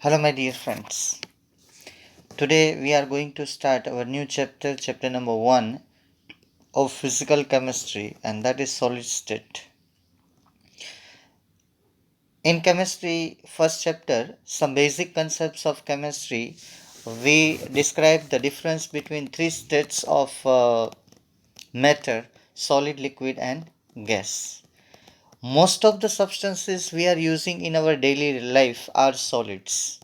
Hello, my dear friends. Today we are going to start our new chapter, chapter number 1 of physical chemistry, and that is solid state. In chemistry, first chapter, some basic concepts of chemistry, we describe the difference between three states of matter: solid, liquid, and gas. Most of the substances we are using in our daily life are solids.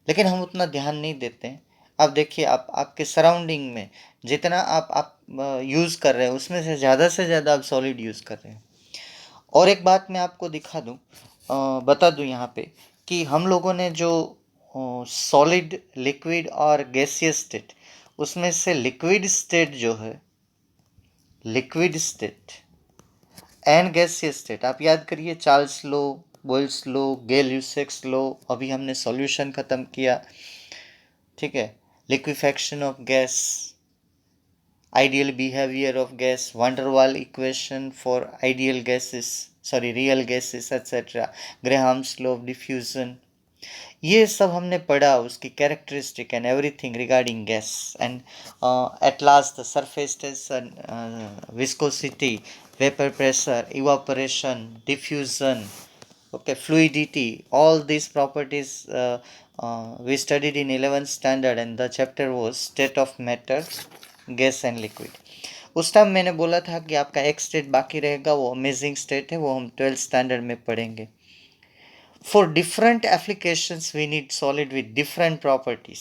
लेकिन हम उतना ध्यान नहीं देते हैं। आप देखिए, आप आपके सराउंडिंग में जितना आप यूज़ कर रहे हैं उसमें से ज़्यादा आप सॉलिड यूज़ कर रहे हैं। और एक बात मैं आपको दिखा दूँ, बता दूँ यहाँ पे कि हम लोगों ने जो सॉलिड, लिक्विड और गैसियस स्टेट, उसमें से लिक्विड स्टेट जो है, liquid state and gaseous state, आप याद करिए चार्ल्स लो, बोयल्स लो, गेल-ल्यूसेक्स लो, अभी हमने सॉल्यूशन ख़त्म किया, ठीक है। Liquefaction of gas, ideal behavior of gas, van der Waal equation for real gases, etc. Graham's law of diffusion, ये सब हमने पढ़ा, उसकी characteristic and everything regarding gas and at last the surface tension, viscosity, vapour pressure, evaporation, diffusion, okay, fluidity, all these properties we studied in 11th standard, and the chapter was state of matter, gas and liquid. उस time मैंने बोला था कि आपका एक state बाकी रहेगा, वो अमेजिंग स्टेट है, वो हम 12th स्टैंडर्ड में पढ़ेंगे। For different applications we need solid with different properties.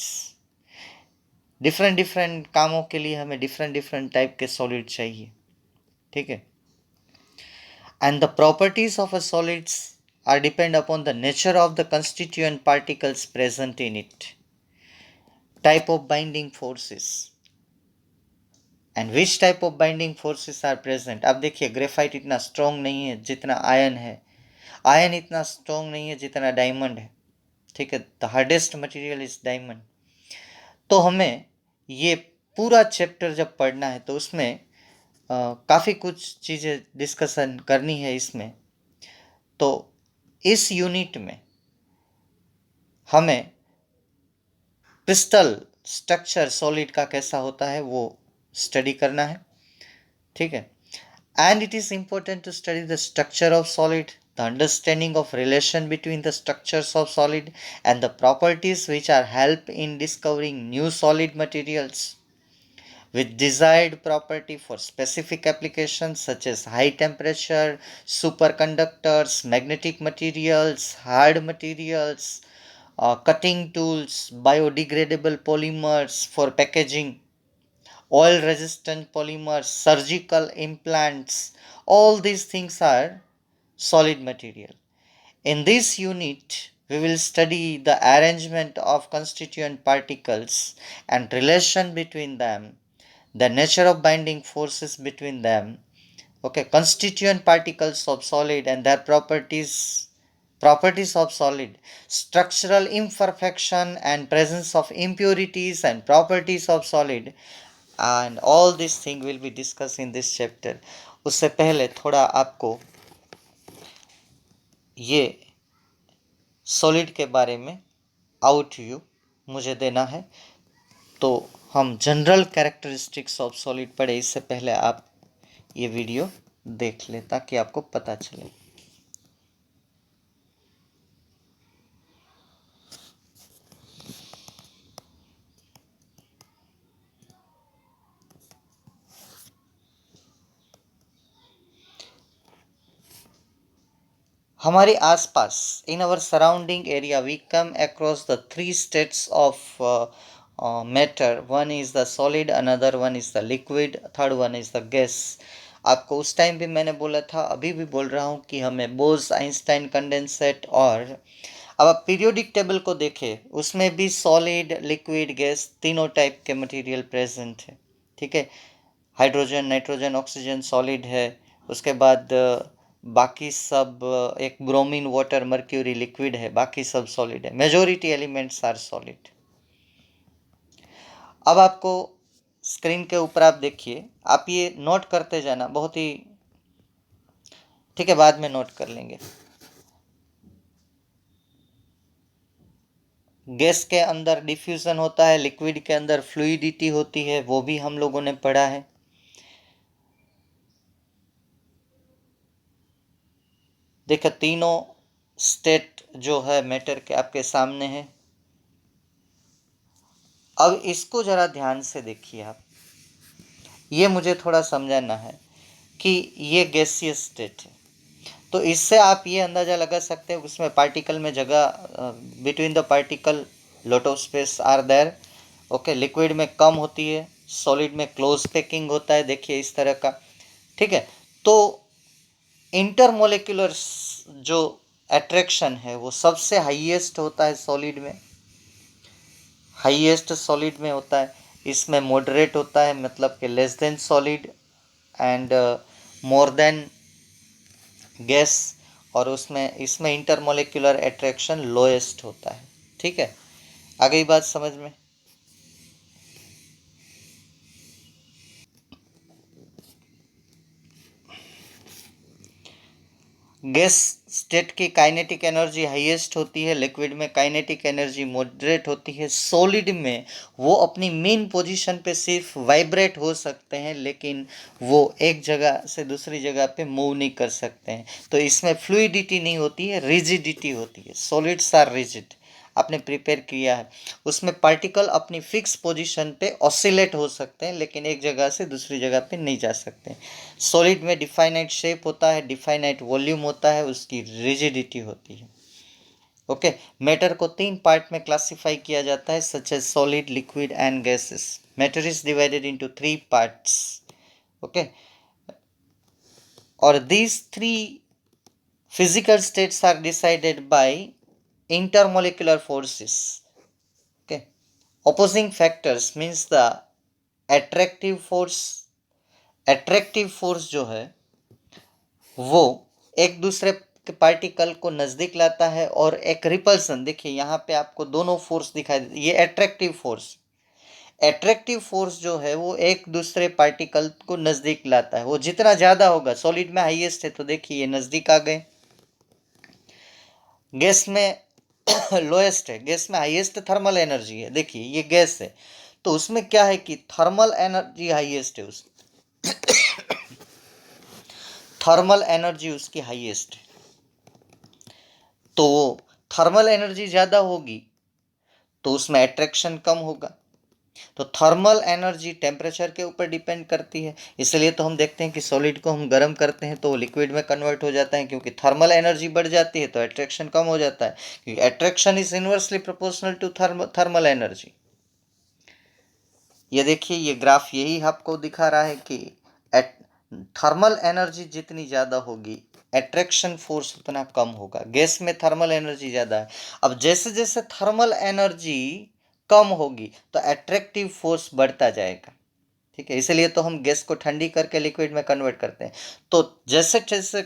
Different कामों के लिए हमें डिफरेंट टाइप के सॉलिड चाहिए, ठीक है। And the properties of a solids are depend upon the nature of the constituent particles present in it, type of binding forces, and which type of binding forces are present. अब देखिए, graphite इतना strong नहीं है जितना ion है, ion इतना strong नहीं है जितना डायमंड है, ठीक है। The hardest material is diamond. तो हमें ये पूरा चैप्टर जब पढ़ना है तो उसमें काफ़ी कुछ चीज़ें डिस्कशन करनी है इसमें। तो इस यूनिट में हमें क्रिस्टल स्ट्रक्चर सॉलिड का कैसा होता है वो स्टडी करना है, ठीक है। And it is important to study the structure of solid, the understanding of relation between the structures of solid and the properties which are help in discovering new solid materials with desired property for specific applications such as high temperature, superconductors, magnetic materials, hard materials, cutting tools, biodegradable polymers for packaging, oil resistant polymers, surgical implants. All these things are solid material. In this unit, we will study the arrangement of constituent particles and relation between them, the nature of binding forces between them, okay, constituent particles of solid and their properties of solid, structural imperfection and presence of impurities and properties of solid, and all these things will be discussed in this chapter. उससे पहले थोड़ा आपको ये solid के बारे में आउटव्यू मुझे देना है। तो हम जनरल कैरेक्टरिस्टिक्स ऑफ सॉलिड पढ़े, इससे पहले आप ये वीडियो देख लें ताकि आपको पता चले। हमारे आसपास, in our surrounding area, we come across the three states of matter. One is the solid, another one is the liquid, third one is the gas. आपको उस टाइम भी मैंने बोला था, अभी भी बोल रहा हूँ कि हमें बोस, आइंस्टाइन कंडेंसेट, और अब आप पीरियोडिक टेबल को देखें, उसमें भी सॉलिड, लिक्विड, गैस तीनों टाइप के मटेरियल प्रेजेंट है, ठीक है। हाइड्रोजन, नाइट्रोजन, ऑक्सीजन सॉलिड है, उसके बाद बाकी सब एक ब्रोमीन, वाटर, मर्क्यूरी लिक्विड है, बाकी सब सॉलिड है। Majority elements are solid. अब आपको स्क्रीन के ऊपर आप देखिए, आप ये नोट करते जाना, बहुत ही, ठीक है, बाद में नोट कर लेंगे। गैस के अंदर डिफ्यूजन होता है, लिक्विड के अंदर फ्लूइडिटी होती है, वो भी हम लोगों ने पढ़ा है। देखो तीनों स्टेट जो है मैटर के आपके सामने है। अब इसको जरा ध्यान से देखिए आप, ये मुझे थोड़ा समझाना है कि ये गैसियस स्टेट है, तो इससे आप ये अंदाज़ा लगा सकते हैं उसमें पार्टिकल में जगह, between the particle lot of space are there. Okay, liquid में कम होती है, सॉलिड में क्लोज पैकिंग होता है, देखिए इस तरह का। ठीक है, तो इंटरमोलिकुलर जो अट्रैक्शन है वो सबसे हाईएस्ट होता है सॉलिड में, हाईएस्ट सॉलिड में होता है। इसमें मॉडरेट होता है, मतलब कि less than solid and more than gas, और उसमें इसमें इंटरमोलिकुलर अट्रैक्शन लोएस्ट होता है। ठीक है, आ गई बात समझ में? गैस स्टेट की काइनेटिक एनर्जी हाईएस्ट होती है, लिक्विड में काइनेटिक एनर्जी मॉडरेट होती है, सॉलिड में वो अपनी मेन पोजीशन पे सिर्फ वाइब्रेट हो सकते हैं, लेकिन वो एक जगह से दूसरी जगह पे मूव नहीं कर सकते हैं। तो इसमें फ्लूइडिटी नहीं होती है, रिजिडिटी होती है। सॉलिड्स आर रिजिड, आपने प्रिपेयर किया है। उसमें पार्टिकल अपनी फिक्स पोजीशन पे ऑसिलेट हो सकते हैं, लेकिन एक जगह से दूसरी जगह पे नहीं जा सकते। सॉलिड में डिफाइनाइट शेप होता है, डिफाइनाइट वॉल्यूम होता है, उसकी रिजिडिटी होती है। ओके, मैटर को तीन पार्ट में क्लासिफाई किया जाता है, such as solid, liquid and gases. Matter is divided into three parts. Okay, और these three physical states are decided by intermolecular forces. Okay, opposing factors means the attractive force जो है वो एक दूसरे के पार्टिकल को नज़दीक लाता है, और एक रिपल्सन, देखिए यहाँ पे आपको दोनों फोर्स दिखाई दे, ये एट्रैक्टिव फोर्स जो है वो एक दूसरे पार्टिकल को नज़दीक लाता है। वो जितना ज़्यादा होगा, सॉलिड में हाईएस्ट है तो देखिए ये नज़दीक आ गए, गैस में लोएस्ट है, गैस में हाईएस्ट थर्मल एनर्जी है, देखिए ये गैस है, तो उसमें क्या है कि थर्मल एनर्जी हाईएस्ट है, उस थर्मल एनर्जी उसकी हाईएस्ट है, तो थर्मल एनर्जी ज़्यादा होगी तो उसमें अट्रैक्शन कम होगा। तो थर्मल एनर्जी टेम्परेचर के ऊपर डिपेंड करती है, इसलिए तो हम देखते हैं कि सॉलिड को हम गर्म करते हैं तो वो लिक्विड में कन्वर्ट हो जाता है, क्योंकि थर्मल एनर्जी बढ़ जाती है तो अट्रैक्शन कम हो जाता है, क्योंकि attraction is inversely proportional to thermal energy. ये देखिए, ये ग्राफ यही आपको दिखा रहा है कि थर्मल एनर्जी जितनी ज़्यादा होगी अट्रैक्शन फोर्स उतना कम होगा। गैस में थर्मल एनर्जी ज़्यादा है, अब जैसे जैसे थर्मल एनर्जी कम होगी तो अट्रैक्टिव फोर्स बढ़ता जाएगा। ठीक है, इसलिए तो हम गैस को ठंडी करके लिक्विड में कन्वर्ट करते हैं। तो जैसे जैसे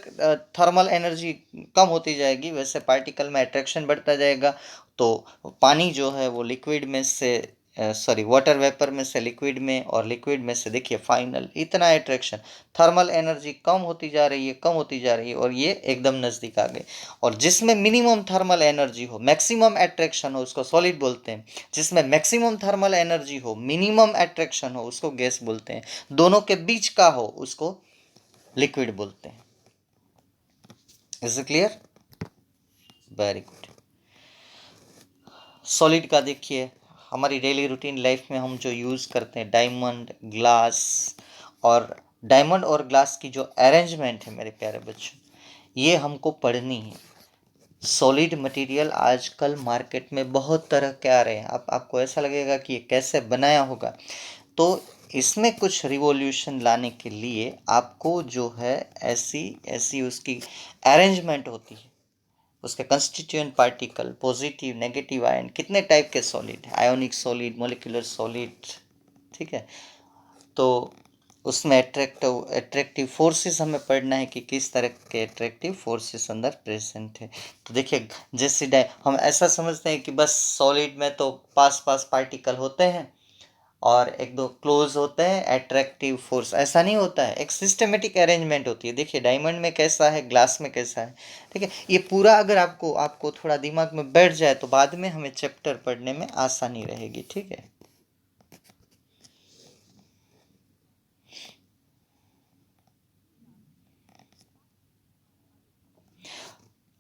थर्मल एनर्जी कम होती जाएगी वैसे पार्टिकल में अट्रैक्शन बढ़ता जाएगा, तो पानी जो है वो लिक्विड में से, सॉरी वाटर वेपर में से लिक्विड में, और लिक्विड में से देखिए फाइनल इतना अट्रैक्शन, थर्मल एनर्जी कम होती जा रही है, कम होती जा रही है, और ये एकदम नज़दीक आ गए। और जिसमें मिनिमम थर्मल एनर्जी हो, मैक्सिमम अट्रैक्शन हो, उसको सॉलिड बोलते हैं। जिसमें मैक्सिमम थर्मल एनर्जी हो, मिनिमम अट्रैक्शन हो, उसको गैस बोलते हैं। दोनों के बीच का हो उसको लिक्विड बोलते हैं। Is it clear? Very good. Solid का देखिए, हमारी डेली रूटीन लाइफ में हम जो यूज़ करते हैं, डायमंड, ग्लास, और डायमंड और ग्लास की जो अरेंजमेंट है मेरे प्यारे बच्चों, ये हमको पढ़नी है। सॉलिड मटेरियल आजकल मार्केट में बहुत तरह के आ रहे हैं, आपको ऐसा लगेगा कि ये कैसे बनाया होगा, तो इसमें कुछ रिवॉल्यूशन लाने के लिए आपको जो है ऐसी ऐसी उसकी अरेंजमेंट होती है, उसके constituent particle, positive negative ion, कितने टाइप के सॉलिड है, आयोनिक सॉलिड, मोलिकुलर सॉलिड। ठीक है, तो उसमें एट्रैक्टिव फोर्सेस हमें पढ़ना है कि किस तरह के एट्रैक्टिव फोर्सेस अंदर प्रेजेंट है। तो देखिए, जैसे हम ऐसा समझते हैं कि बस सॉलिड में तो पास पास पार्टिकल होते हैं, और एक दो क्लोज होते हैं एट्रैक्टिव फोर्स, ऐसा नहीं होता है, एक सिस्टमेटिक अरेंजमेंट होती है। देखिए डायमंड में कैसा है, ग्लास में कैसा है, ठीक है। ये पूरा अगर आपको आपको थोड़ा दिमाग में बैठ जाए तो बाद में हमें चैप्टर पढ़ने में आसानी रहेगी, ठीक है।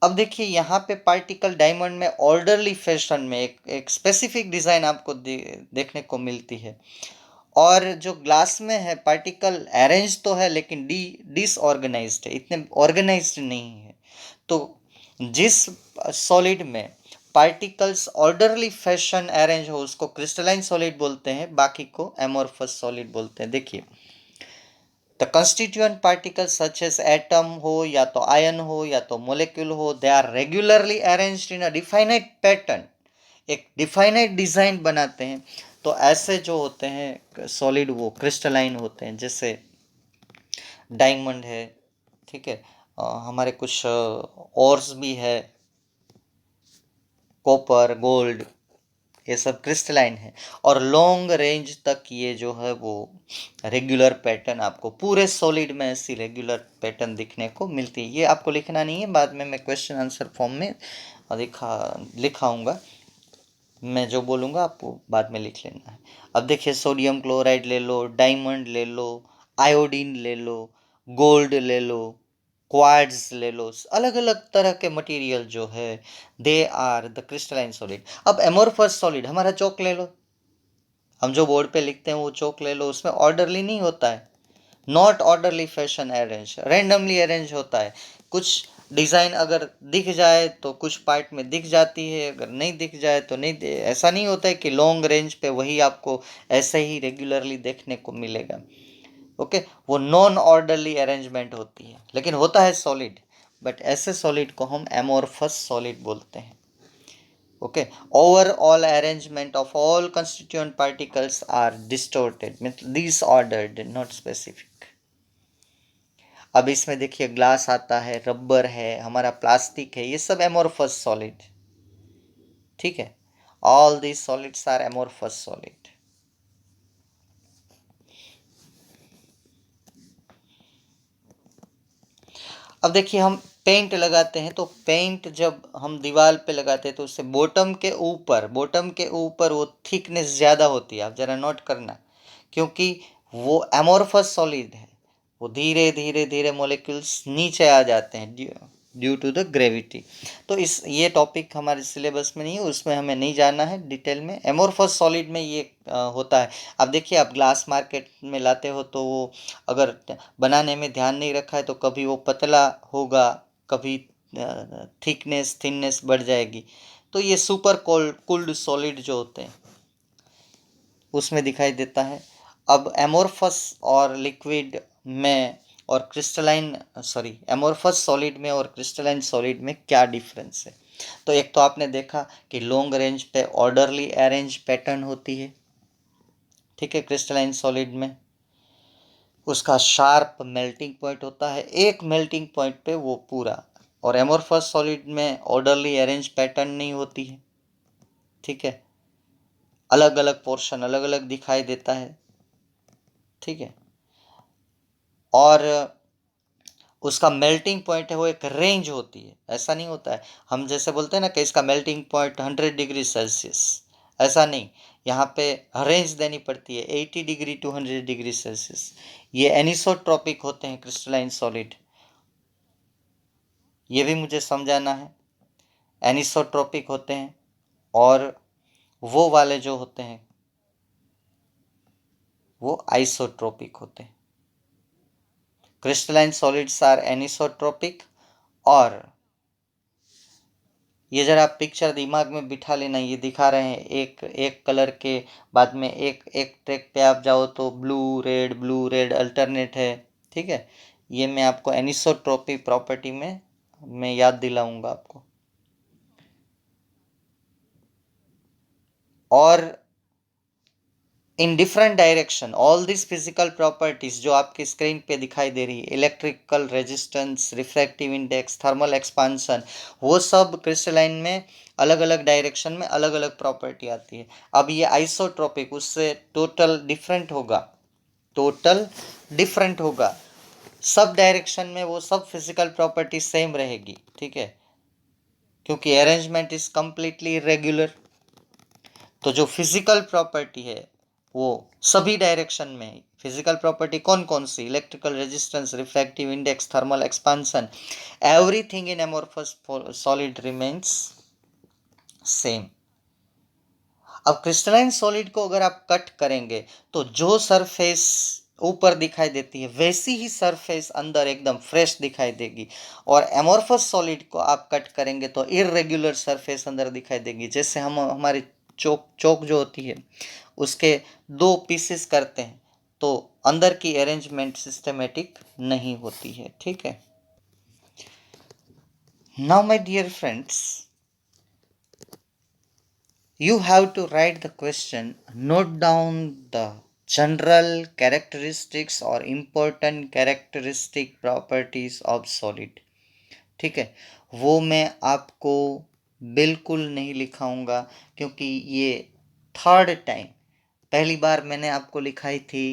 अब देखिए यहाँ पे पार्टिकल डायमंड में ऑर्डरली फैशन में एक स्पेसिफिक डिजाइन आपको देखने को मिलती है। और जो ग्लास में है पार्टिकल अरेंज तो है लेकिन डिसऑर्गेनाइज्ड है, इतने ऑर्गेनाइज्ड नहीं है। तो जिस सॉलिड में पार्टिकल्स ऑर्डरली फैशन अरेंज हो उसको क्रिस्टलाइन सॉलिड बोलते हैं, बाकी को एमोर्फस सॉलिड बोलते हैं। देखिए the constituent particles such as atom हो या तो आयन हो या तो मोलिक्यूल हो, they are regularly arranged in a definite pattern, एक डिफाइनाइट डिजाइन बनाते हैं। तो ऐसे जो होते हैं सॉलिड वो क्रिस्टलाइन होते हैं, जैसे डायमंड है, ठीक है। हमारे कुछ ओर्स भी है, कॉपर, गोल्ड, ये सब क्रिस्टलाइन है। और लॉन्ग रेंज तक ये जो है वो रेगुलर पैटर्न आपको पूरे सॉलिड में ऐसी रेगुलर पैटर्न दिखने को मिलती है। ये आपको लिखना नहीं है, बाद में मैं क्वेश्चन आंसर फॉर्म में लिखाऊंगा। मैं जो बोलूँगा आपको बाद में लिख लेना है। अब देखिए सोडियम क्लोराइड ले लो, डायमंड ले लो, आयोडीन ले लो, गोल्ड ले लो, क्वार्ट्ज ले लो, अलग अलग तरह के मटेरियल जो है they are the crystalline solid. अब एमोर्फस सॉलिड हमारा चौक ले लो, हम जो बोर्ड पे लिखते हैं वो चौक ले लो, उसमें ऑर्डरली नहीं होता है, not orderly fashion arrange, randomly arrange होता है। कुछ डिज़ाइन अगर दिख जाए तो कुछ पार्ट में दिख जाती है, अगर नहीं दिख जाए तो नहीं ऐसा नहीं होता है कि लॉन्ग रेंज पे वही आपको ऐसे ही रेगुलरली देखने को मिलेगा। ओके, वो नॉन ऑर्डरली अरेंजमेंट होती है, लेकिन होता है सॉलिड, बट ऐसे सॉलिड को हम एमोर्फस सॉलिड बोलते हैं। Okay, overall arrangement of all constituent particles are distorted, means disordered, not specific. अब इसमें देखिए ग्लास आता है, रबर है, हमारा प्लास्टिक है, ये सब एमोर्फस सॉलिड, ठीक है। All these solids are amorphous solid. अब देखिए हम पेंट लगाते हैं, तो पेंट जब हम दीवार पे लगाते हैं तो उससे बॉटम के ऊपर वो थिकनेस ज़्यादा होती है, आप ज़रा नोट करना, क्योंकि वो एमोर्फस सॉलिड है, वो धीरे धीरे धीरे मॉलिक्यूल्स नीचे आ जाते हैं ड्यू टू द ग्रेविटी। तो इस ये टॉपिक हमारे सिलेबस में नहीं है, उसमें हमें नहीं जाना है डिटेल में। एमोर्फस सॉलिड में ये होता है। अब देखिए आप ग्लास मार्केट में लाते हो तो वो अगर बनाने में ध्यान नहीं रखा है तो कभी वो पतला होगा, कभी थिकनेस थिननेस बढ़ जाएगी। तो ये सुपर कुल्ड सॉलिड जो होते हैं उसमें दिखाई देता है। अब एमोर्फस और लिक्विड में और क्रिस्टलाइन सॉरी एमोर्फस सॉलिड में और क्रिस्टलाइन सॉलिड में क्या डिफरेंस है। तो एक तो आपने देखा कि लॉन्ग रेंज पे ऑर्डरली अरेंज पैटर्न होती है, ठीक है, क्रिस्टलाइन सॉलिड में उसका शार्प मेल्टिंग पॉइंट होता है, एक मेल्टिंग पॉइंट पे वो पूरा। और एमोर्फस सॉलिड में ऑर्डरली अरेंज पैटर्न नहीं होती है, ठीक है, अलग अलग पोर्शन अलग अलग दिखाई देता है, ठीक है। और उसका मेल्टिंग पॉइंट है वो एक रेंज होती है, ऐसा नहीं होता है हम जैसे बोलते हैं ना कि इसका मेल्टिंग पॉइंट 100 डिग्री सेल्सियस, ऐसा नहीं। यहाँ पे रेंज देनी पड़ती है 80 डिग्री टू 100 डिग्री सेल्सियस। ये एनिसोट्रॉपिक होते हैं क्रिस्टलाइन सॉलिड, ये भी मुझे समझाना है। एनिसोट्रॉपिक होते हैं और वो वाले जो होते हैं वो आइसोट्रोपिक होते हैं। Crystalline solids are anisotropic. और ये जरा आप पिक्चर दिमाग में बिठा लेना, ये दिखा रहे हैं एक एक कलर के, बाद में एक एक ट्रैक पे आप जाओ तो ब्लू रेड अल्टरनेट है, ठीक है। ये मैं आपको एनिसोट्रोपी प्रॉपर्टी में मैं याद दिलाऊंगा आपको। और in different direction all this physical properties जो आपकी स्क्रीन पे दिखाई दे रही है, electrical resistance, refractive index, thermal expansion, वो सब क्रिस्टलाइन में अलग अलग डायरेक्शन में अलग अलग प्रॉपर्टी आती है। अब ये आइसोट्रोपिक उससे टोटल डिफरेंट होगा, टोटल डिफरेंट होगा। सब डायरेक्शन में वो सब फिजिकल प्रॉपर्टी सेम रहेगी, ठीक है, क्योंकि अरेंजमेंट इज कंप्लीटली इरेगुलर। तो जो फिजिकल प्रॉपर्टी है वो सभी डायरेक्शन में, फिजिकल प्रॉपर्टी कौन कौन सी, electrical resistance, refractive index, thermal expansion, everything in amorphous solid remains same. अब क्रिस्टलाइन सॉलिड को अगर आप कट करेंगे तो जो सरफेस ऊपर दिखाई देती है वैसी ही सरफेस अंदर एकदम फ्रेश दिखाई देगी, और एमोर्फस सॉलिड को आप कट करेंगे तो इरेगुलर सरफेस अंदर दिखाई देगी। जैसे हम हमारी चौक चौक जो होती है उसके दो पीसेस करते हैं तो अंदर की अरेंजमेंट सिस्टमेटिक नहीं होती है, ठीक है। Now my dear friends, you have to write the question, note down the general characteristics or important characteristic properties of solid, ठीक है। वो मैं आपको बिल्कुल नहीं लिखाऊंगा क्योंकि ये थर्ड टाइम, पहली बार मैंने आपको लिखाई थी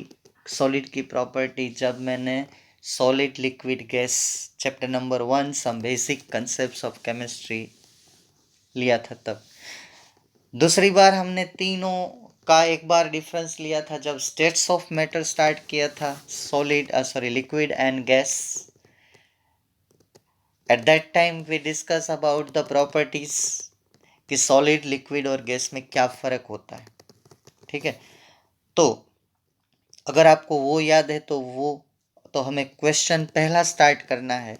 सॉलिड की प्रॉपर्टी जब मैंने solid liquid gas chapter number 1 some basic concepts of chemistry लिया था तब। दूसरी बार हमने तीनों का एक बार डिफरेंस लिया था जब स्टेट्स ऑफ मैटर स्टार्ट किया था, solid liquid and gas. At that time we discuss about the properties कि सॉलिड, लिक्विड और गैस में क्या फर्क होता है, ठीक है। तो अगर आपको वो याद है तो हमें क्वेश्चन पहला स्टार्ट करना है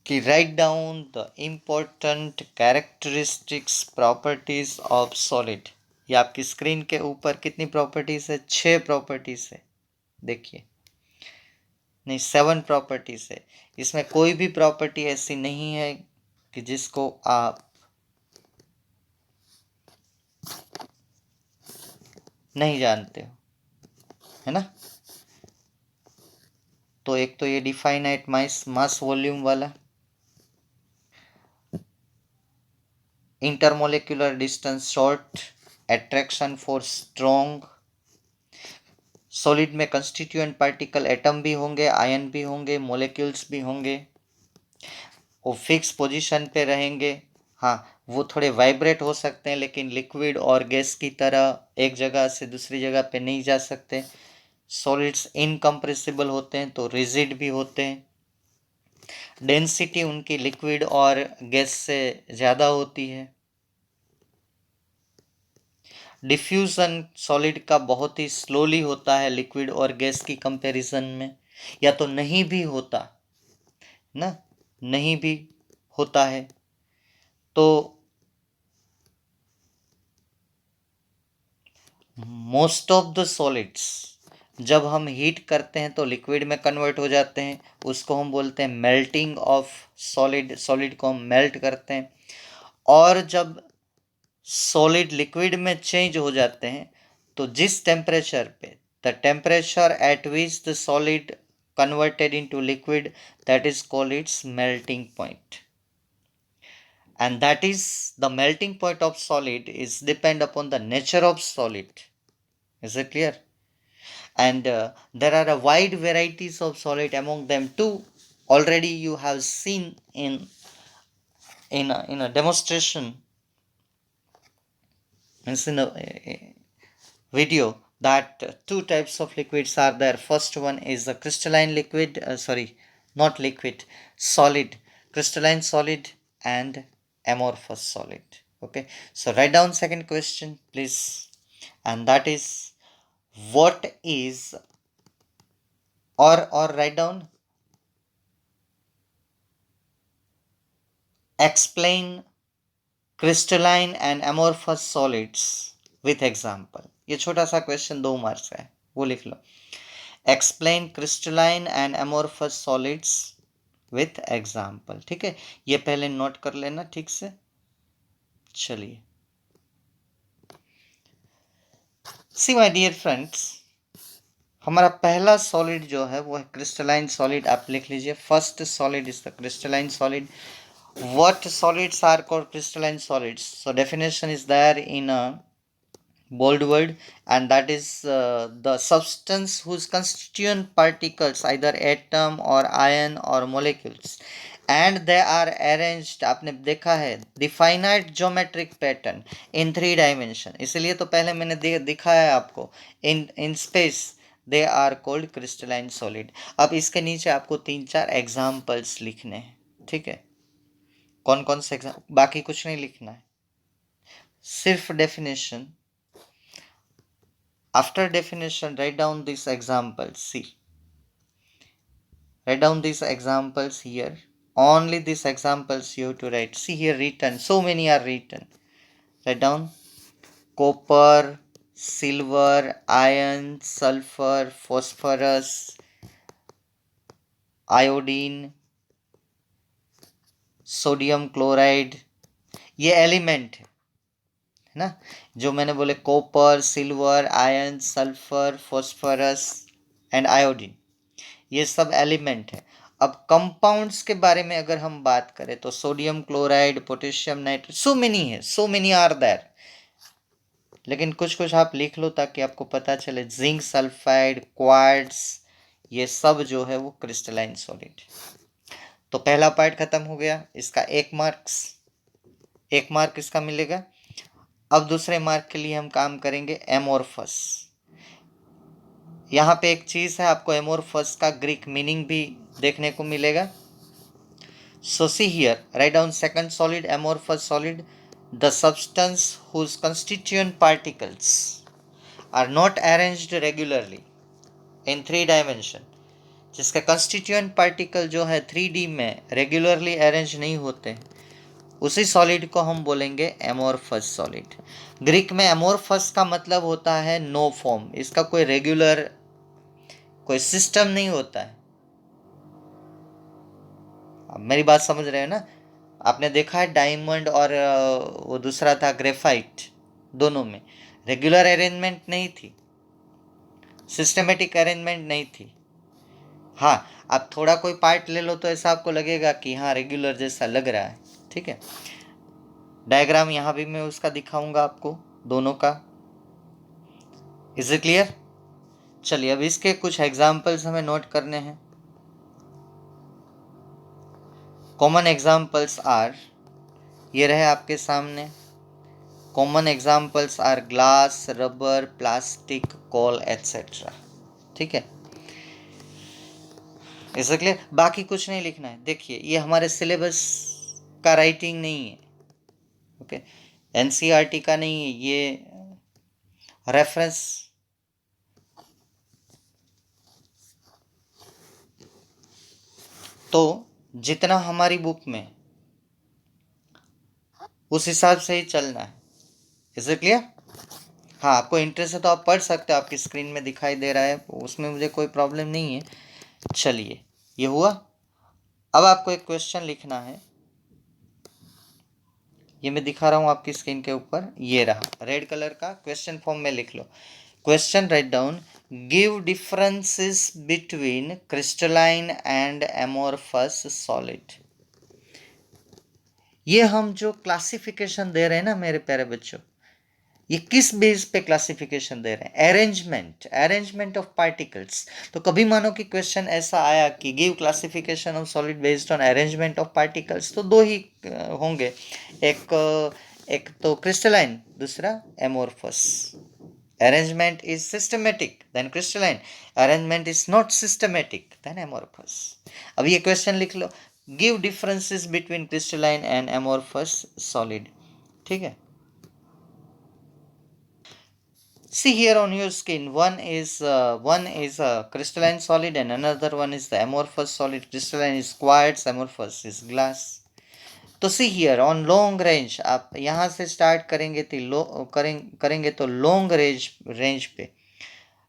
कि write down the important characteristics properties of solid. ये आपकी स्क्रीन के ऊपर कितनी प्रॉपर्टीज है, 6 प्रॉपर्टीज है, देखिए, नहीं 7 प्रॉपर्टीज है। इसमें कोई भी प्रॉपर्टी ऐसी नहीं है कि जिसको आप नहीं जानते हो, है ना। तो एक तो ये डिफाइनाइट मास वॉल्यूम वाला, intermolecular distance short, attraction force strong, solid में कंस्टिट्यूएंट पार्टिकल एटम भी होंगे, आयन भी होंगे, मोलिक्यूल्स भी होंगे, वो फिक्स पोजीशन पे रहेंगे। हाँ, वो थोड़े वाइब्रेट हो सकते हैं लेकिन लिक्विड और गैस की तरह एक जगह से दूसरी जगह पे नहीं जा सकते। सॉलिड्स इनकम्प्रेसिबल होते हैं तो रिजिड भी होते हैं। डेंसिटी उनकी लिक्विड और गैस से ज़्यादा होती है। डिफ्यूज़न सॉलिड का बहुत ही स्लोली होता है लिक्विड और गैस की कंपैरिजन में, या तो नहीं भी होता ना, नहीं भी होता है। तो मोस्ट ऑफ द सॉलिड्स जब हम हीट करते हैं तो लिक्विड में कन्वर्ट हो जाते हैं, उसको हम बोलते हैं मेल्टिंग ऑफ सॉलिड, सॉलिड को हम मेल्ट करते हैं। और जब सॉलिड लिक्विड में चेंज हो जाते हैं तो जिस टेम्परेचर पे, the temperature at which the solid converted into liquid, that is called its melting point, and that is the melting point of solid is depend upon the nature of solid. Is it clear? And there are a wide varieties of solid among them too. Already you have seen in a demonstration, means in a video, that two types of liquids are there. First one is the crystalline liquid, not liquid, solid, crystalline solid and amorphous solid. Okay, so write down second question please, and that is what is, or write down, explain crystalline and amorphous solids with example। ये छोटा सा question 2 marks का है, वो लिख लो। Explain crystalline and amorphous solids with example, ठीक है। ये पहले नोट कर लेना ठीक से। चलिए, सी माय डियर फ्रेंड्स, हमारा पहला सॉलिड जो है वो है क्रिस्टलाइन सॉलिड। आप लिख लीजिए, first solid is the crystalline solid. What solids are called crystalline solids? So definition is there in a bold word, and that is the substance whose constituent particles, either atom or ion or molecules, and they are arranged, आपने देखा है, definite geometric pattern in 3 dimension. इसलिए तो पहले मैंने दिखाया है आपको, in space they are called crystalline solid. अब इसके नीचे आपको 3-4 एग्जाम्पल्स लिखने हैं, ठीक है? कौन कौन से एग्जाम, बाकी कुछ नहीं लिखना है, सिर्फ definition. After definition write down this examples. See, write down these examples here. Only these examples you have to write. See here written, so many are written. Write down: copper, silver, iron, sulfur, phosphorus, iodine, sodium chloride. ये element है ना, जो मैंने बोले, copper, silver, iron, sulphur, phosphorus and iodine, ये सब element है. अब कंपाउंड्स के बारे में अगर हम बात करें तो sodium chloride, potassium nitrate, so many है, सो मेनी आर देयर. लेकिन कुछ कुछ आप लिख लो ताकि आपको पता चले. जिंक सल्फाइड, क्वार्ट्ज, ये सब जो है वो क्रिस्टलाइन सॉलिड. तो पहला पार्ट खत्म हो गया, इसका 1 मार्क इसका मिलेगा. अब दूसरे मार्क के लिए हम काम करेंगे एमोरफस. यहाँ पे एक चीज है, आपको एमोरफस का ग्रीक मीनिंग भी देखने को मिलेगा. So see here, write down second solid, amorphous solid, the substance whose constituent particles are not arranged regularly in 3 dimension. जिसका कंस्टिट्यूएंट पार्टिकल जो है 3D में रेगुलरली अरेंज नहीं होते, उसी सॉलिड को हम बोलेंगे एमोरफस सॉलिड. ग्रीक में एमोरफस का मतलब होता है नो फॉर्म. इसका कोई रेगुलर, कोई सिस्टम नहीं होता है. अब मेरी बात समझ रहे हो ना? आपने देखा है डायमंड और वो दूसरा था ग्रेफाइट, दोनों में रेगुलर अरेंजमेंट नहीं थी, सिस्टमेटिक अरेंजमेंट नहीं थी. हाँ, आप थोड़ा कोई पार्ट ले लो तो ऐसा आपको लगेगा कि हाँ रेगुलर जैसा लग रहा है, ठीक है? डायग्राम यहाँ भी मैं उसका दिखाऊंगा आपको, दोनों का. Is it clear? चलिए अब इसके कुछ एग्जाम्पल्स हमें नोट करने हैं. कॉमन एग्जाम्पल्स आर, ये रहे आपके सामने. Common examples are glass, rubber, plastic, coal etcetera. ठीक है, इज इट क्लियर? बाकी कुछ नहीं लिखना है. देखिए ये हमारे सिलेबस का राइटिंग नहीं है, ओके? एनसीईआरटी का नहीं है, ये रेफरेंस. तो जितना हमारी बुक में उस हिसाब से ही चलना है. Is it clear? हाँ, आपको इंटरेस्ट है तो आप पढ़ सकते हो, आपकी स्क्रीन में दिखाई दे रहा है, उसमें मुझे कोई प्रॉब्लम नहीं है. चलिए, ये हुआ. अब आपको एक क्वेश्चन लिखना है, ये मैं दिखा रहा हूँ आपकी स्क्रीन के ऊपर, ये रहा रेड कलर का. क्वेश्चन फॉर्म में लिख लो. Question write down: give differences between crystalline and amorphous solid. ये हम जो क्लासिफिकेशन दे रहे हैं ना मेरे प्यारे बच्चों, ये किस बेस पे क्लासिफिकेशन दे रहे हैं? Arrangement of particles. तो कभी मानो कि क्वेश्चन ऐसा आया कि give classification of solid based on arrangement of particles, तो दो ही होंगे, एक तो क्रिस्टलाइन, दूसरा amorphous. Arrangement is systematic, then crystalline. Arrangement is not systematic, then amorphous. अब ये क्वेश्चन लिख लो: give differences between crystalline and amorphous solid. ठीक है? See here on your screen, one is a crystalline solid and another one is the amorphous solid. Crystalline is quartz, amorphous is glass. तो see here on long range, आप यहाँ से start करेंगे तो करेंगे तो लॉन्ग रेंज पे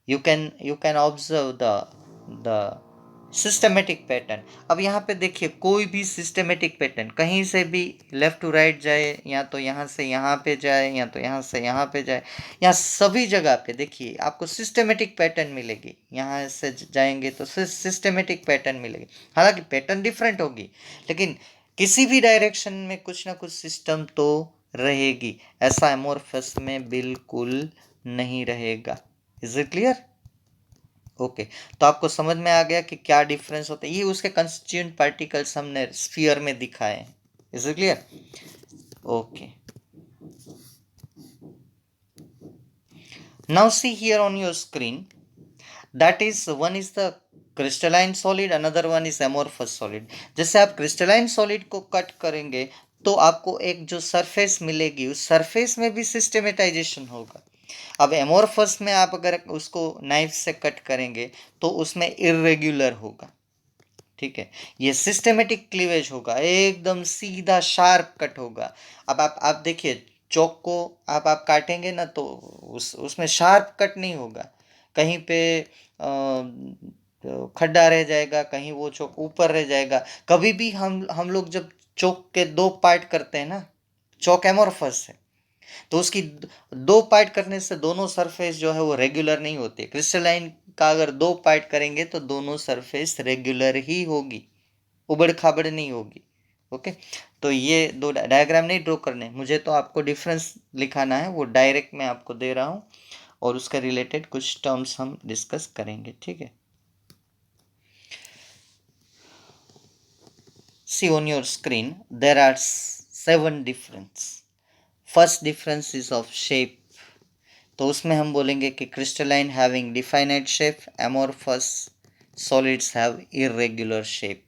you can observe the systematic pattern. अब यहाँ पे देखिए कोई भी सिस्टमेटिक पैटर्न कहीं से भी लेफ्ट टू राइट जाए, या तो यहाँ से यहाँ पे जाए, या तो यहाँ से यहाँ पे जाए, यहाँ सभी जगह पे देखिए आपको सिस्टमेटिक पैटर्न मिलेगी। यहाँ से जाएंगे तो सिस्टमेटिक पैटर्न मिलेगी। हालांकि पैटर्न डिफरेंट होगी, लेकिन किसी भी डायरेक्शन में कुछ ना कुछ सिस्टम तो रहेगी। ऐसा एमोरफस में बिल्कुल नहीं रहेगा। Is it clear? ओके तो आपको समझ में आ गया कि क्या डिफरेंस होता है। ये उसके कंस्टिट्यूएंट पार्टिकल्स हमने स्फीयर में दिखाए हैं। Is it clear? Okay now see here on your screen, that is one is the crystalline solid, another one is amorphous solid. जैसे आप क्रिस्टलाइन सॉलिड को कट करेंगे तो आपको एक जो सरफेस मिलेगी, उस सरफेस में भी सिस्टमेटाइजेशन होगा। अब एमोरफस में आप अगर उसको नाइफ से कट करेंगे तो उसमें इरेग्युलर होगा। ठीक है, ये सिस्टेमेटिक क्लीवेज होगा, एकदम सीधा शार्प कट होगा। अब आप देखिए चौक को आप काटेंगे ना तो उसमें शार्प कट नहीं होगा। कहीं पे खड्डा रह जाएगा, कहीं वो चौक ऊपर रह जाएगा। कभी भी हम लोग जब चौक के दो पार्ट करते हैं ना, चौक एमोरफस है तो उसकी दो पार्ट करने से दोनों सरफेस जो है वो रेगुलर नहीं होती। क्रिस्टलाइन का अगर दो पार्ट करेंगे तो दोनों सरफेस रेगुलर ही होगी, उबड़ खाबड़ नहीं होगी। ओके तो ये दो डायग्राम नहीं ड्रॉ करने, मुझे तो आपको डिफरेंस लिखाना है, वो डायरेक्ट मैं आपको दे रहा हूँ और उसके रिलेटेड कुछ टर्म्स हम डिस्कस करेंगे। ठीक है, see on your screen there are 7 difference. First difference is of shape, तो उसमें हम बोलेंगे कि crystalline having definite shape, amorphous solids have irregular shape.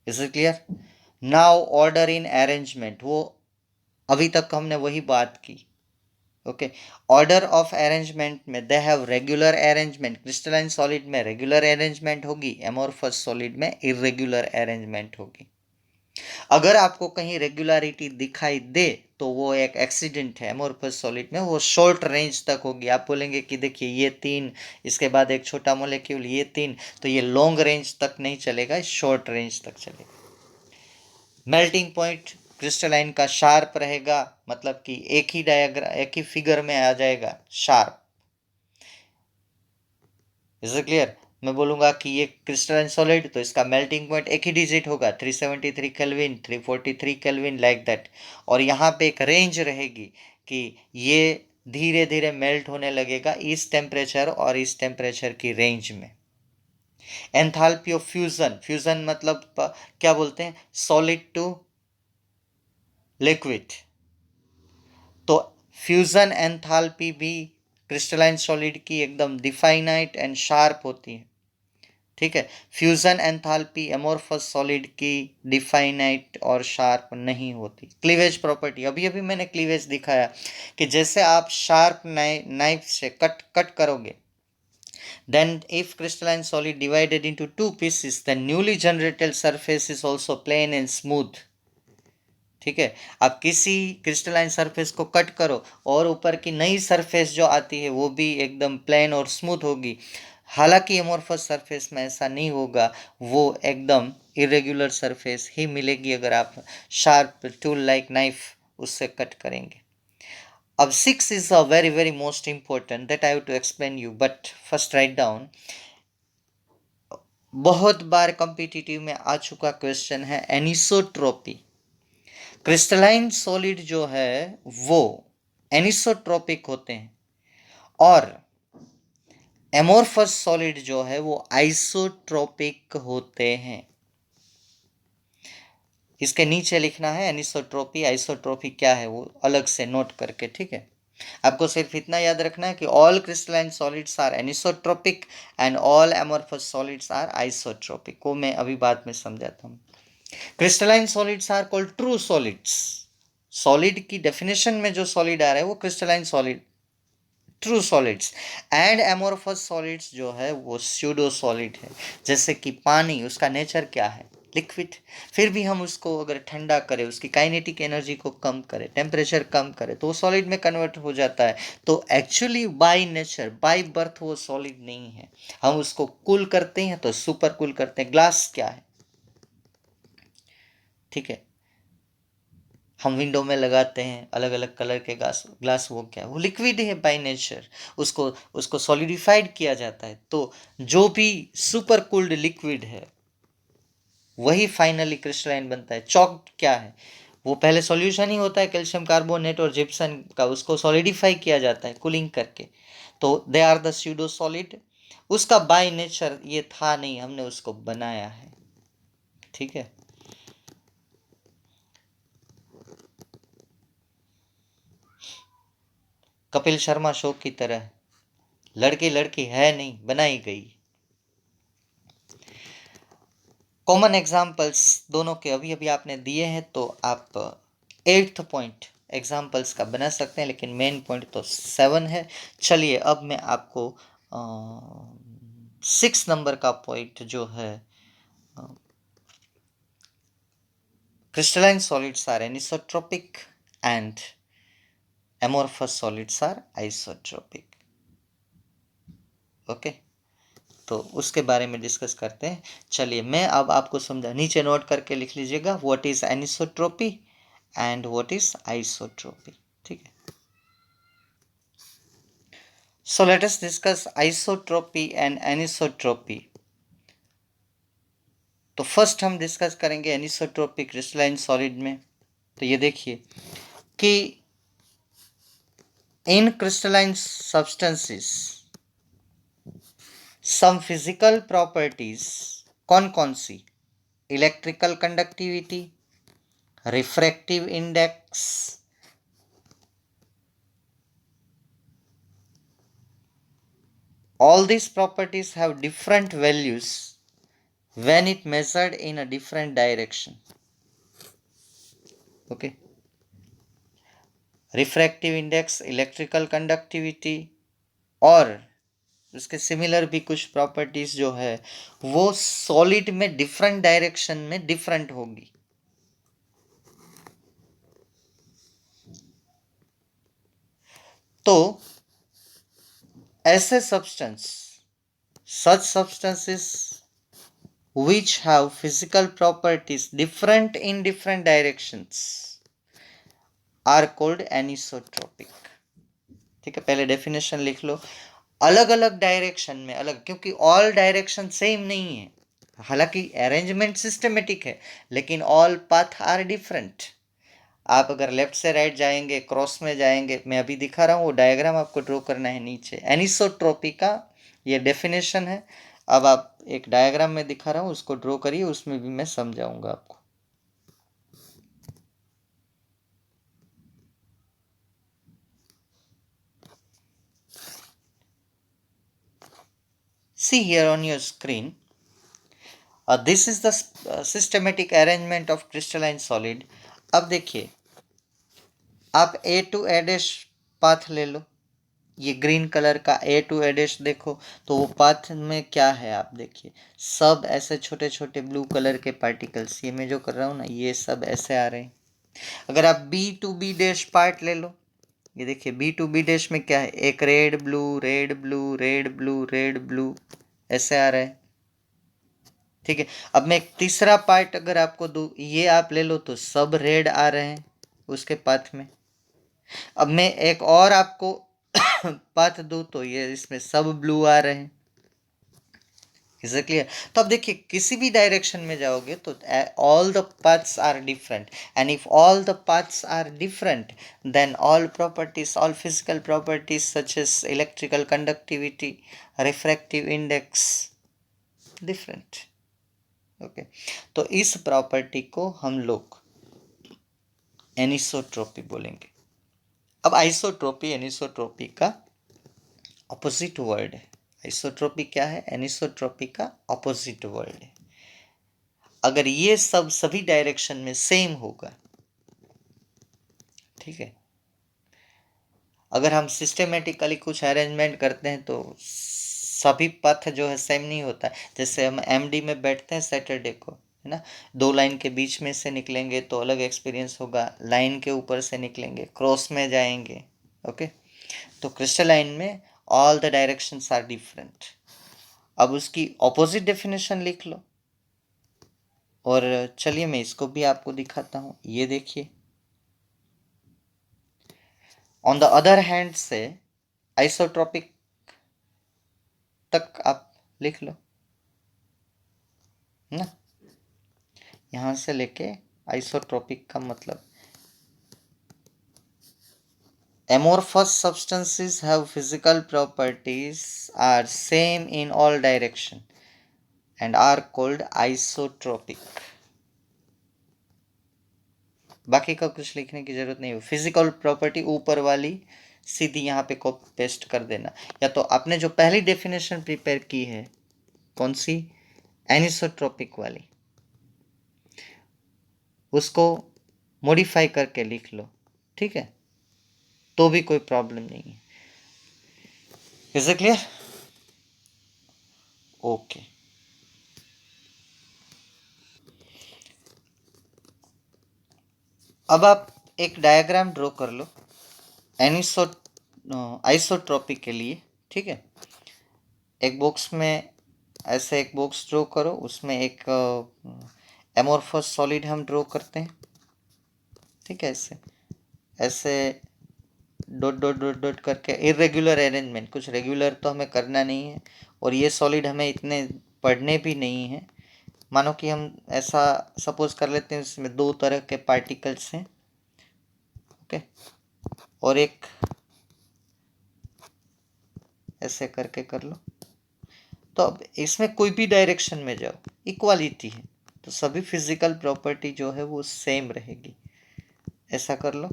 Is it clear? Now order in arrangement, वो अभी तक हमने वही बात की। ओके ऑर्डर ऑफ अरेंजमेंट में they have regular arrangement, crystalline solid में रेगुलर अरेंजमेंट होगी, एमोरफस सॉलिड में इरेग्युलर अरेंजमेंट होगी। अगर आपको कहीं रेगुलरिटी दिखाई दे तो वो एक एक्सीडेंट है। एमोरफस सॉलिड में वो शॉर्ट रेंज तक होगी। आप बोलेंगे कि देखिए ये 3, इसके बाद एक छोटा मोलेक्यूल, ये 3, तो ये लॉन्ग रेंज तक नहीं चलेगा, शॉर्ट रेंज तक चलेगा। मेल्टिंग पॉइंट क्रिस्टलाइन का शार्प रहेगा, मतलब कि एक ही डायग्राम एक ही फिगर में आ जाएगा शार्प। Is it clear? मैं बोलूंगा कि ये क्रिस्टलाइन सॉलिड तो इसका मेल्टिंग पॉइंट एक ही डिजिट होगा, 373 केल्विन, 343 केल्विन, लाइक दैट। और यहाँ पे एक रेंज रहेगी कि ये धीरे धीरे मेल्ट होने लगेगा इस टेम्परेचर और इस टेम्परेचर की रेंज में। एंथैल्पी ऑफ फ्यूजन, फ्यूजन मतलब क्या बोलते हैं, सॉलिड टू लिक्विड। तो फ्यूजन एंथैल्पी भी क्रिस्टलाइन सॉलिड की एकदम डिफाइनाइट एंड शार्प होती है। ठीक है, फ्यूजन एंथैल्पी एमोरफस सॉलिड की डिफाइनाइट और शार्प नहीं होती। क्लीवेज प्रॉपर्टी, अभी अभी मैंने क्लीवेज दिखाया कि जैसे आप शार्प नाइफ से कट करोगे, then if crystalline solid divided into two pieces, the newly generated surface is also plain and smooth। ठीक है, आप किसी क्रिस्टलाइन सरफेस को कट करो और ऊपर की नई सरफेस जो आती है वो भी एकदम प्लेन और स्मूथ होगी। हालांकि एमोरफस सरफेस में ऐसा नहीं होगा, वो एकदम इरेगुलर सरफेस ही मिलेगी अगर आप शार्प टूल लाइक नाइफ उससे कट करेंगे। अब 6 is a very very most important that I have to explain you, but first write down. बहुत बार कॉम्पिटिटिव में आ चुका क्वेश्चन है एनिसोट्रोपी। क्रिस्टलाइन सॉलिड जो है वो एनिसोट्रोपिक होते हैं और एमोरफस सॉलिड जो है वो आइसोट्रोपिक होते हैं। इसके नीचे लिखना है एनिसोट्रोपी, आइसोट्रोपी क्या है वो अलग से नोट करके। ठीक है, आपको सिर्फ इतना याद रखना है कि all crystalline solids are anisotropic and all amorphous solids are isotropic. को मैं अभी बाद में समझाता हूँ। Crystalline solids are called true solids. Solid की डेफिनेशन में जो सॉलिड आ रहा है वो crystalline solid, true solids. And amorphous solids जो है वो स्यूडो सॉलिड है। जैसे कि पानी, उसका नेचर क्या है, लिक्विड। फिर भी हम उसको अगर ठंडा करें, उसकी काइनेटिक एनर्जी को कम करें, टेम्परेचर कम करें, तो वो सॉलिड में कन्वर्ट हो जाता है। तो actually by nature, by birth वो सॉलिड नहीं है। हम उसको कूल करते हैं तो सुपर कूल करते हैं। ग्लास क्या है, ठीक है, हम विंडो में लगाते हैं अलग अलग कलर के ग्लास, वो क्या है, वो लिक्विड है बाय नेचर। उसको उसको सॉलिडिफाइड किया जाता है। तो जो भी सुपर कूल्ड लिक्विड है वही फाइनली क्रिस्टलाइन बनता है। चॉक क्या है, वो पहले सॉल्यूशन ही होता है कैल्शियम कार्बोनेट और जिप्सन का, उसको सॉलिडिफाई किया जाता है कूलिंग करके। तो they are the pseudo solid. उसका बाय नेचर ये था नहीं, हमने उसको बनाया है, ठीक है। कपिल शर्मा शो की तरह लड़की लड़की है नहीं, बनाई गई। कॉमन एग्जाम्पल्स दोनों के अभी अभी आपने दिए हैं, तो आप 8th पॉइंट एग्जाम्पल्स का बना सकते हैं, लेकिन मेन पॉइंट तो 7 है। चलिए अब मैं आपको 6 नंबर का पॉइंट जो है, crystalline solids are anisotropic and amorphous solids are isotropic. Okay, तो उसके बारे में डिस्कस करते हैं। चलिए मैं अब आपको समझा, नीचे नोट करके लिख लीजिएगा, what is anisotropy and what is isotropy, ठीक है। So let us discuss isotropy and anisotropy. तो फर्स्ट हम डिस्कस करेंगे एनिसोट्रोपी क्रिस्टलाइन सॉलिड में। तो ये देखिए कि इन crystalline substances some physical properties, कौन कौन सी, electrical conductivity, refractive index, all these properties have different values when it measured in a different direction. Okay, refractive index, electrical conductivity और उसके सिमिलर भी कुछ प्रॉपर्टीज जो है वो सॉलिड में डिफरेंट डायरेक्शन में डिफरेंट होगी। तो ऐसे substance, such substances which have physical properties different in different directions are called anisotropic। ठीक है, पहले डेफिनेशन लिख लो। अलग अलग डायरेक्शन में अलग, क्योंकि ऑल डायरेक्शन सेम नहीं है, हालांकि अरेंजमेंट सिस्टमेटिक है, लेकिन ऑल पाथ आर डिफरेंट। आप अगर लेफ्ट से राइट जाएंगे, क्रॉस में जाएंगे, मैं अभी दिखा रहा हूँ वो डायग्राम आपको ड्रॉ करना है नीचे। एनिसोट्रोपी का ये डेफिनेशन है। अब आप एक डायग्राम में दिखा रहा हूँ, उसको ड्रॉ करिए, उसमें भी मैं समझाऊंगा आपको। See here on your screen, this is the systematic arrangement of crystalline solid। अब देखिए, आप A to A dash path ले लो, ये ग्रीन कलर का A to A डैश देखो, तो वो पाथ में क्या है आप देखिए, सब ऐसे छोटे छोटे ब्लू कलर के पार्टिकल्स, ये मैं जो कर रहा हूँ ना, ये सब ऐसे आ रहे हैं। अगर आप B to B dash part ले लो, ये देखिए B to B डैश में क्या है, एक red blue red blue red blue red blue ऐसे आ रहा है, ठीक है। अब मैं एक तीसरा पार्ट अगर आपको दूं, ये आप ले लो, तो सब रेड आ रहे हैं उसके पाथ में। अब मैं एक और आपको पाथ दूं, तो ये इसमें सब ब्लू आ रहे हैं। Is it clear? तो अब देखिए, किसी भी डायरेक्शन में जाओगे तो all the paths are different, and if all the paths are different, then all properties, all physical properties such as electrical conductivity, refractive index different. Okay, तो इस प्रॉपर्टी को हम लोग एनिसोट्रोपी बोलेंगे। अब आइसोट्रोपी एनिसोट्रोपी का ऑपोजिट वर्ड है। आइसोट्रोपी क्या है, एनिसोट्रोपी का ऑपोजिट वर्ड है। अगर ये सब सभी डायरेक्शन में सेम होगा, ठीक है, अगर हम सिस्टेमेटिकली कुछ अरेंजमेंट करते हैं तो सभी पथ जो है सेम नहीं होता है। जैसे हम एमडी में बैठते हैं सैटरडे को, है ना। दो लाइन के बीच में से निकलेंगे तो अलग एक्सपीरियंस होगा, लाइन के ऊपर से निकलेंगे, क्रॉस में जाएंगे। ओके, तो क्रिस्टलाइन में all the directions are different. अब उसकी ऑपोजिट डेफिनेशन लिख लो, और चलिए मैं इसको भी आपको दिखाता हूँ। ये देखिए, ऑन द अदर हैंड से आइसोट्रोपिक तक आप लिख लो ना, यहाँ से लेके आइसोट्रोपिक का मतलब amorphous substances have physical properties are same in all direction and are called isotropic। बाकी का कुछ लिखने की जरूरत नहीं है। फिजिकल प्रॉपर्टी ऊपर वाली सीधी यहाँ पे कॉपी पेस्ट कर देना, या तो आपने जो पहली डेफिनेशन प्रिपेयर की है, कौन सी, एनिसोट्रोपिक वाली, उसको मॉडिफाई करके लिख लो, ठीक है, तो भी कोई प्रॉब्लम नहीं है। Is it clear? ओके, अब आप एक डायग्राम ड्रॉ कर लो आइसोट्रोपिक के लिए, ठीक है। एक बॉक्स में ऐसे एक बॉक्स ड्रॉ करो, उसमें एक एमोर्फस सॉलिड हम ड्रॉ करते हैं, ठीक है। ऐसे ऐसे डॉट डॉट डॉट डॉट करके, इरेगुलर अरेंजमेंट, कुछ रेगुलर तो हमें करना नहीं है, और ये सॉलिड हमें इतने पढ़ने भी नहीं है। मानो कि हम ऐसा सपोज कर लेते हैं, इसमें दो तरह के पार्टिकल्स हैं, ओके, और एक ऐसे करके कर लो। तो अब इसमें कोई भी डायरेक्शन में जाओ, इक्वालिटी है, तो सभी फिजिकल प्रॉपर्टी जो है वो सेम रहेगी। ऐसा कर लो।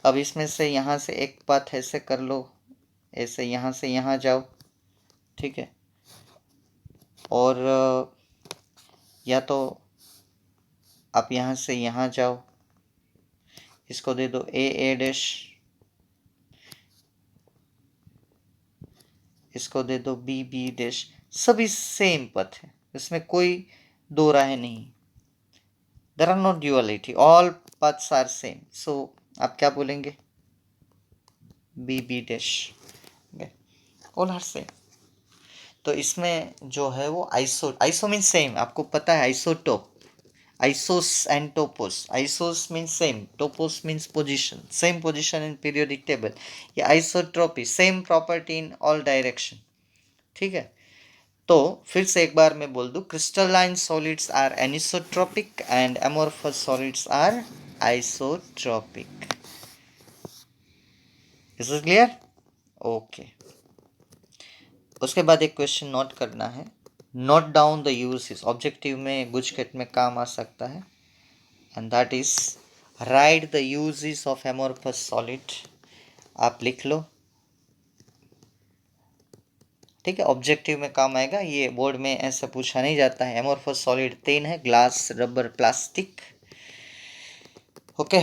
अब इसमें से यहाँ से एक पाथ ऐसे कर लो, ऐसे यहाँ से यहाँ जाओ, ठीक है। और या तो आप यहाँ से यहाँ जाओ, इसको दे दो ए डैश, इसको दे दो बी डैश, सभी सेम पथ है, इसमें कोई दो राहें नहीं। There are not duality, all paths are same, so आप क्या बोलेंगे, B dash, all are same. तो इसमें जो है वो आइसो मीन सेम, आपको पता है isotope, isos and topos. Isos means same, topos means position, same position in periodic table. ये isotropy, same property in all direction, ठीक है। तो फिर से एक बार मैं बोल दूं, crystalline solids are anisotropic and amorphous solids are isotropic. Is it clear? Okay. उसके बाद एक क्वेश्चन नोट करना है, note down the uses, objective में गुजकेट में काम आ सकता है, and that is write the uses of amorphous solid. आप लिख लो, ठीक है, ऑब्जेक्टिव में काम आएगा। ये बोर्ड में ऐसा पूछा नहीं जाता है। एमोर्फस सॉलिड 3 है, glass, rubber, plastic, okay.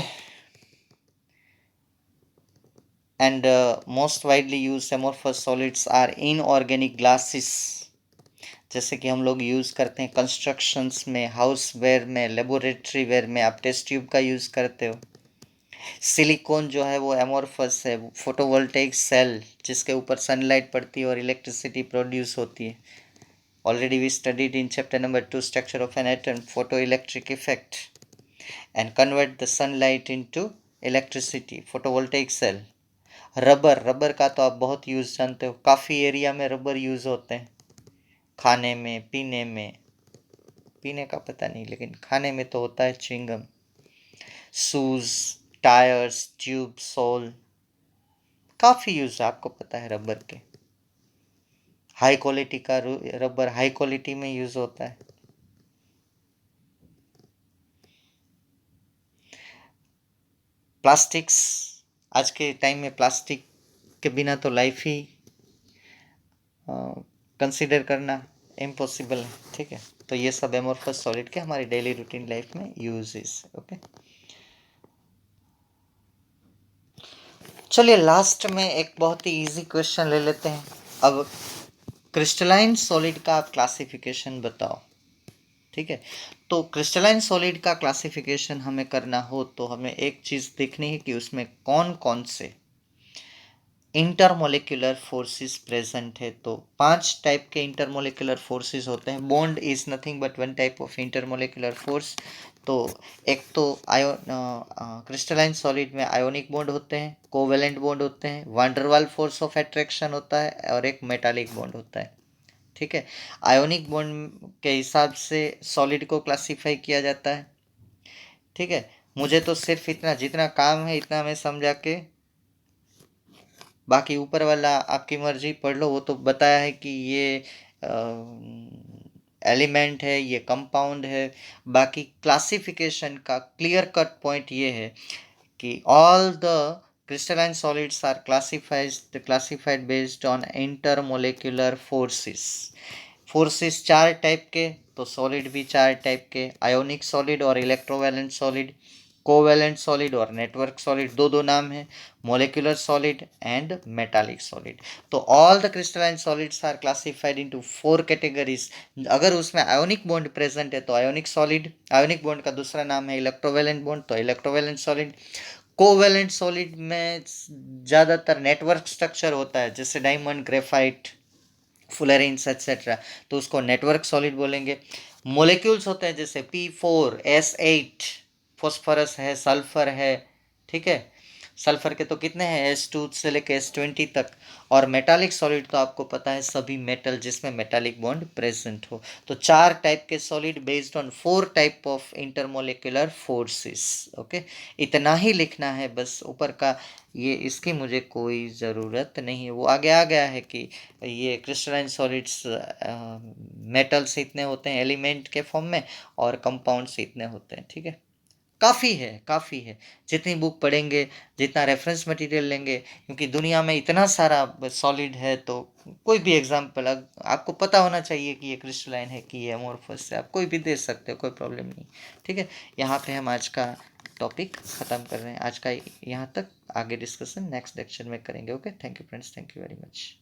And most widely use amorphous solids are inorganic glasses, जैसे कि हम लोग यूज़ करते हैं कंस्ट्रक्शंस में, हाउस वेयर में, लेबोरेटरी वेयर में आप टेस्ट ट्यूब का यूज़ करते हो। सिलिकॉन जो है वो एमोर्फस है, फोटोवोल्टेइक सेल जिसके ऊपर सनलाइट पड़ती है और इलेक्ट्रिसिटी प्रोड्यूस होती है। Already we studied in chapter number 2 structure of an atom, photo electric effect and convert the sunlight into electricity, photovoltaic cell. Rubber का तो आप बहुत यूज़ जानते हो, काफ़ी एरिया में रबर यूज़ होते हैं, खाने में, पीने में, पीने का पता नहीं लेकिन खाने में तो होता है chewing gum. Shoes, tyres, tube, sole, काफ़ी यूज आपको पता है रबर के। हाई क्वालिटी का रबर हाई क्वालिटी में यूज होता है। प्लास्टिक्स, आज के टाइम में प्लास्टिक के बिना तो लाइफ ही कंसीडर करना इम्पॉसिबल है, ठीक है। तो ये सब एमोर्फस सॉलिड के हमारी डेली रूटीन लाइफ में यूजेस, ओके। चलिए लास्ट में एक बहुत ही इजी क्वेश्चन ले लेते हैं। अब क्रिस्टलाइन सॉलिड का आप क्लासिफिकेशन बताओ, ठीक है। तो क्रिस्टलाइन सॉलिड का क्लासिफिकेशन हमें करना हो तो हमें एक चीज़ देखनी है कि उसमें कौन कौन से इंटरमोलिकुलर फोर्सेस प्रेजेंट है। तो 5 टाइप के इंटरमोलिकुलर फोर्सेस होते हैं। Bond is nothing but one type of intermolecular force. तो एक तो क्रिस्टलाइन सॉलिड में आयोनिक बॉन्ड होते हैं, कोवेलेंट बॉन्ड होते हैं, वांडरवाल फोर्स ऑफ अट्रैक्शन होता है और एक मेटालिक बॉन्ड होता है। ठीक है, आयोनिक बॉन्ड के हिसाब से सॉलिड को क्लासिफाई किया जाता है। ठीक है, मुझे तो सिर्फ इतना जितना काम है इतना मैं समझा के, बाकी ऊपर वाला आपकी मर्जी पढ़ लो। वो तो बताया है कि ये एलिमेंट है, ये कंपाउंड है। बाकी क्लासिफिकेशन का क्लियर कट पॉइंट ये है कि all the crystalline solids are classified based on intermolecular forces। Forces 4 type के, तो सॉलिड भी 4 टाइप के, आयोनिक सॉलिड और इलेक्ट्रोवैलेंट सॉलिड, कोवैलेंट सॉलिड और नेटवर्क सॉलिड, दो दो नाम है, molecular solid and metallic solid. तो all the crystalline solids are classified into 4 categories. अगर उसमें आयोनिक बॉन्ड प्रेजेंट है तो आयोनिक सॉलिड, आयोनिक बॉन्ड का दूसरा नाम है इलेक्ट्रोवैलेंट बॉन्ड, तो इलेक्ट्रोवैलेंट सॉलिड। कोवैलेंट सॉलिड में ज़्यादातर नेटवर्क स्ट्रक्चर होता है, जैसे डायमंड, ग्रेफाइट, फुलरेंस एक्सेट्रा, तो उसको नेटवर्क सॉलिड बोलेंगे। मोलिक्यूल्स होते हैं जैसे P4S8, फॉस्फोरस है, सल्फर है। ठीक है, सल्फर के तो कितने हैं, S2 से लेके S20 तक। और मेटालिक सॉलिड तो आपको पता है सभी मेटल जिसमें मेटालिक बॉन्ड प्रेजेंट हो। तो 4 टाइप के solid based on 4 type of intermolecular forces. Okay, इतना ही लिखना है बस ऊपर का, ये इसकी मुझे कोई ज़रूरत नहीं है। वो आगे आ गया है कि ये क्रिस्टलाइन सॉलिड्स मेटल से इतने होते हैं एलिमेंट के फॉर्म में, और कंपाउंड से इतने होते हैं। ठीक है, काफ़ी है, काफ़ी है। जितनी बुक पढ़ेंगे, जितना रेफरेंस मटेरियल लेंगे, क्योंकि दुनिया में इतना सारा सॉलिड है, तो कोई भी एग्जांपल आपको पता होना चाहिए कि ये क्रिस्टलाइन है कि ये अमोर्फस है, आप कोई भी दे सकते हो, कोई प्रॉब्लम नहीं। ठीक है, यहाँ पे हम आज का टॉपिक ख़त्म कर रहे हैं। आज का यहाँ तक, आगे डिस्कशन नेक्स्ट लेक्चर में करेंगे। Okay, thank you friends, thank you very much.